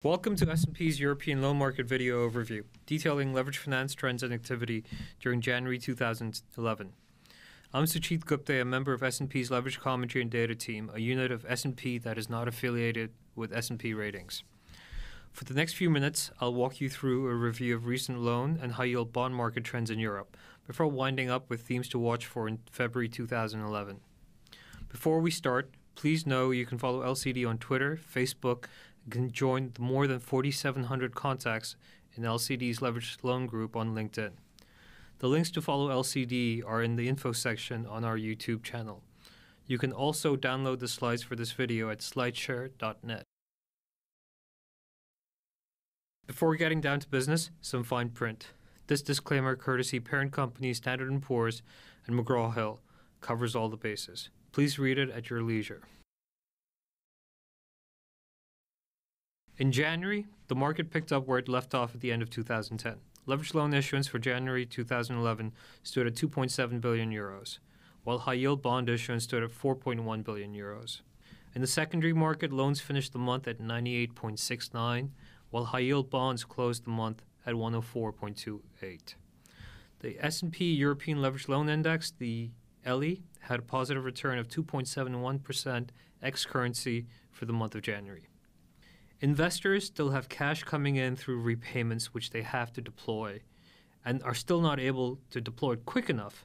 Welcome to S&P's European loan market video overview, detailing leveraged finance trends and activity during January 2011. I'm Suchit Gupta, a member of S&P's Leveraged Commentary and Data Team, a unit of S&P that is not affiliated with S&P Ratings. For the next few minutes, I'll walk you through a review of recent loan and high-yield bond market trends in Europe, before winding up with themes to watch for in February 2011. Before we start, please know you can follow LCD on Twitter, Facebook, and can join the more than 4,700 contacts in LCD's leveraged loan group on LinkedIn. The links to follow LCD are in the info section on our YouTube channel. You can also download the slides for this video at slideshare.net. Before getting down to business, some fine print. This disclaimer, courtesy parent companies Standard & Poor's and McGraw-Hill, covers all the bases. Please read it at your leisure. In January, the market picked up where it left off at the end of 2010. Leveraged loan issuance for January 2011 stood at 2.7 billion euros, while high-yield bond issuance stood at 4.1 billion euros. In the secondary market, loans finished the month at 98.69, while high-yield bonds closed the month at 104.28. The S&P European Leveraged Loan Index, the ELI, had a positive return of 2.71% ex-currency for the month of January. Investors still have cash coming in through repayments which they have to deploy and are still not able to deploy it quick enough,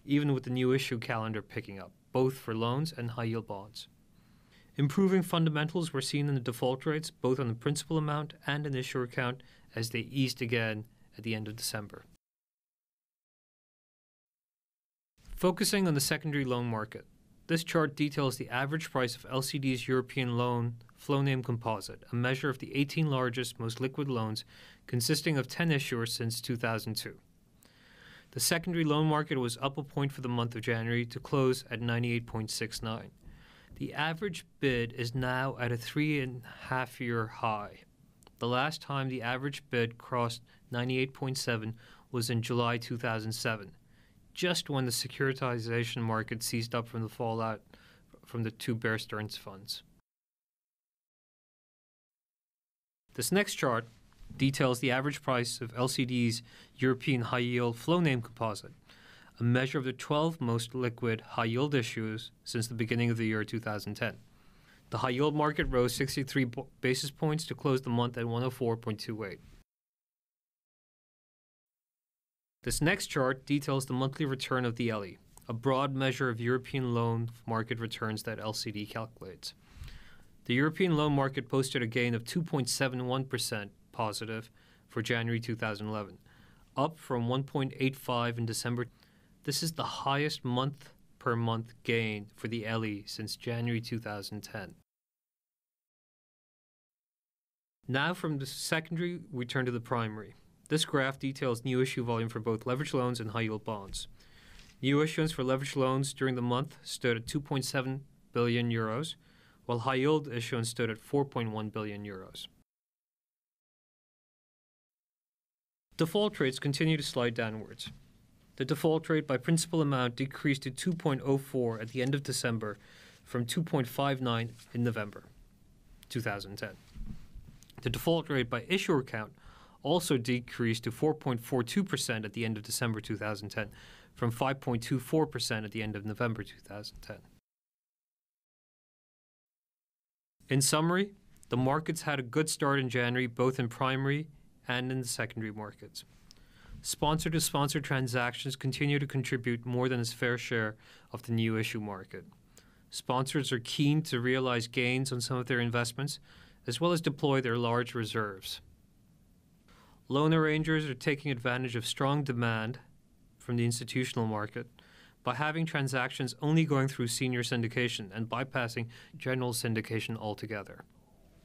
even with the new issue calendar picking up, both for loans and high-yield bonds. Improving fundamentals were seen in the default rates, both on the principal amount and an issuer account, as they eased again at the end of December. Focusing on the secondary loan market, this chart details the average price of LCD's European loan flow name composite, a measure of the 18 largest, most liquid loans consisting of 10 issuers since 2002. The secondary loan market was up a point for the month of January to close at 98.69. The average bid is now at a 3.5-year high. The last time the average bid crossed 98.7 was in July 2007, just when the securitization market seized up from the fallout from the two Bear Stearns funds. This next chart details the average price of LCD's European high-yield flow name composite, a measure of the 12 most liquid high-yield issues since the beginning of the year 2010. The high-yield market rose 63 basis points to close the month at 104.28. This next chart details the monthly return of the ELI, a broad measure of European loan market returns that LCD calculates. The European loan market posted a gain of 2.71% positive for January 2011, up from 1.85 in December. This is the highest month-per-month gain for the ELI since January 2010. Now from the secondary, we turn to the primary. This graph details new issue volume for both leveraged loans and high-yield bonds. New issuance for leveraged loans during the month stood at 2.7 billion euros, while high-yield issuance stood at 4.1 billion euros. Default rates continue to slide downwards. The default rate by principal amount decreased to 2.04 at the end of December from 2.59 in November 2010. The default rate by issuer count also decreased to 4.42% at the end of December 2010 from 5.24% at the end of November 2010. In summary, the markets had a good start in January, both in primary and in the secondary markets. Sponsor-to-sponsor transactions continue to contribute more than its fair share of the new issue market. Sponsors are keen to realize gains on some of their investments, as well as deploy their large reserves. Loan arrangers are taking advantage of strong demand from the institutional market by having transactions only going through senior syndication and bypassing general syndication altogether.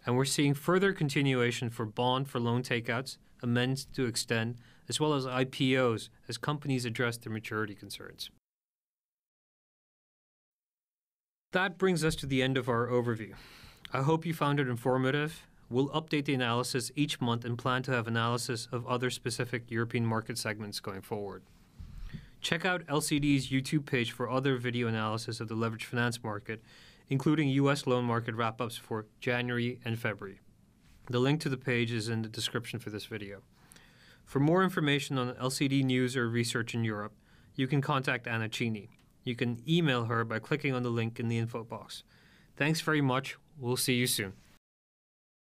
And we're seeing further continuation for bond for loan takeouts, amends to extend, as well as IPOs as companies address their maturity concerns. That brings us to the end of our overview. I hope you found it informative. We'll update the analysis each month and plan to have analysis of other specific European market segments going forward. Check out LCD's YouTube page for other video analysis of the leveraged finance market, including U.S. loan market wrap-ups for January and February. The link to the page is in the description for this video. For more information on LCD news or research in Europe, you can contact Anna Cini. You can email her by clicking on the link in the info box. Thanks very much. We'll see you soon.